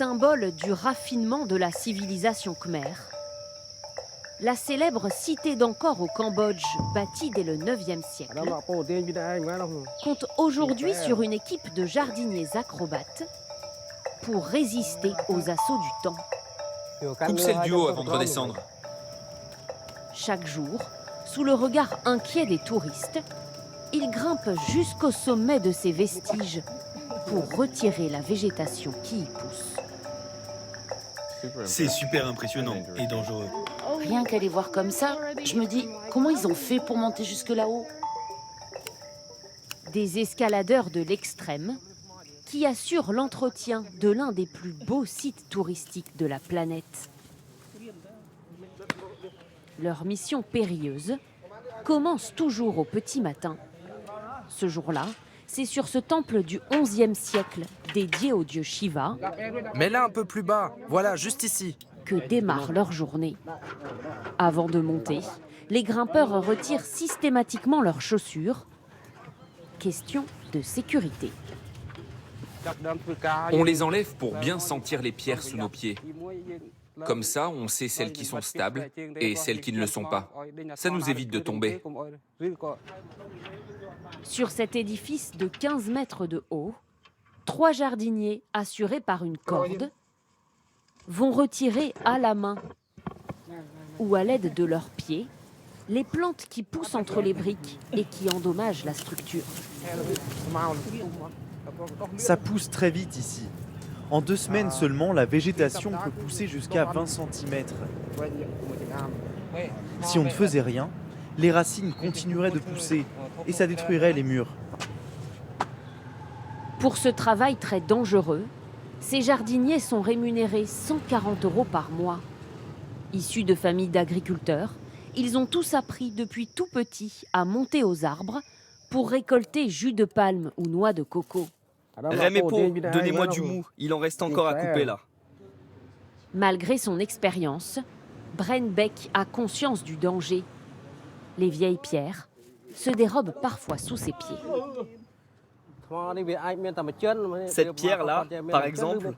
Symbole du raffinement de la civilisation khmer, la célèbre cité d'Angkor au Cambodge, bâtie dès le 9e siècle, compte aujourd'hui sur une équipe de jardiniers acrobates pour résister aux assauts du temps. Coupe celle du haut avant de redescendre. Chaque jour, sous le regard inquiet des touristes, ils grimpent jusqu'au sommet de ces vestiges pour retirer la végétation qui y pousse. C'est super impressionnant et dangereux. Rien qu'à les voir comme ça, je me dis, comment ils ont fait pour monter jusque là-haut? Des escaladeurs de l'extrême qui assurent l'entretien de l'un des plus beaux sites touristiques de la planète. Leur mission périlleuse commence toujours au petit matin. Ce jour-là, c'est sur ce temple du XIe siècle, dédié au dieu Shiva, mais là un peu plus bas, voilà, juste ici, que démarre leur journée. Avant de monter, les grimpeurs retirent systématiquement leurs chaussures. Question de sécurité. On les enlève pour bien sentir les pierres sous nos pieds. Comme ça, on sait celles qui sont stables et celles qui ne le sont pas. Ça nous évite de tomber. Sur cet édifice de 15 mètres de haut, 3 jardiniers assurés par une corde vont retirer à la main ou à l'aide de leurs pieds les plantes qui poussent entre les briques et qui endommagent la structure. Ça pousse très vite ici. En 2 semaines seulement, la végétation peut pousser jusqu'à 20 cm. Si on ne faisait rien, les racines continueraient de pousser et ça détruirait les murs. Pour ce travail très dangereux, ces jardiniers sont rémunérés 140 € par mois. Issus de familles d'agriculteurs, ils ont tous appris depuis tout petit à monter aux arbres pour récolter jus de palme ou noix de coco. Rem et Po, donnez-moi du mou, il en reste encore à couper là. Malgré son expérience, Bren Beck a conscience du danger. Les vieilles pierres se dérobent parfois sous ses pieds. Cette pierre-là, par exemple,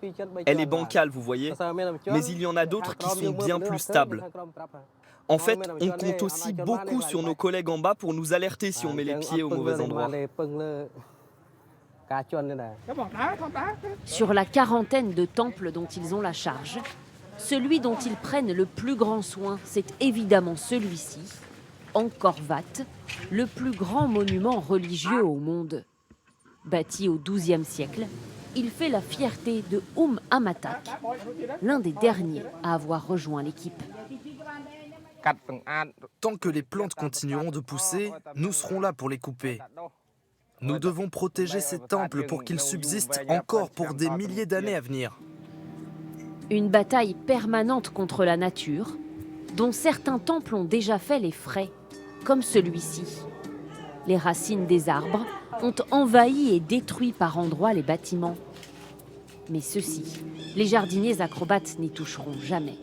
elle est bancale, vous voyez, mais il y en a d'autres qui sont bien plus stables. En fait, on compte aussi beaucoup sur nos collègues en bas pour nous alerter si on met les pieds au mauvais endroit. Sur la quarantaine de temples dont ils ont la charge, celui dont ils prennent le plus grand soin, c'est évidemment celui-ci, Angkor Wat, le plus grand monument religieux au monde. Bâti au XIIe siècle, il fait la fierté de Amatak, l'un des derniers à avoir rejoint l'équipe. Tant que les plantes continueront de pousser, nous serons là pour les couper. Nous devons protéger ces temples pour qu'ils subsistent encore pour des milliers d'années à venir. Une bataille permanente contre la nature, dont certains temples ont déjà fait les frais, comme celui-ci. Les racines des arbres ont envahi et détruit par endroits les bâtiments. Mais ceux-ci, les jardiniers acrobates n'y toucheront jamais.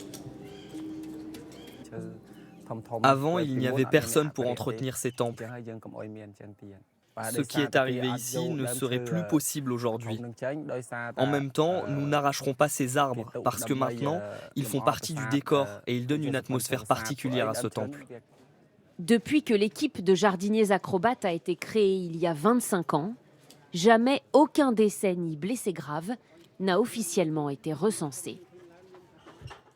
Avant, il n'y avait personne pour entretenir ces temples. Ce qui est arrivé ici ne serait plus possible aujourd'hui. En même temps, nous n'arracherons pas ces arbres parce que maintenant, ils font partie du décor et ils donnent une atmosphère particulière à ce temple. Depuis que l'équipe de jardiniers acrobates a été créée il y a 25 ans, jamais aucun décès ni blessé grave n'a officiellement été recensé.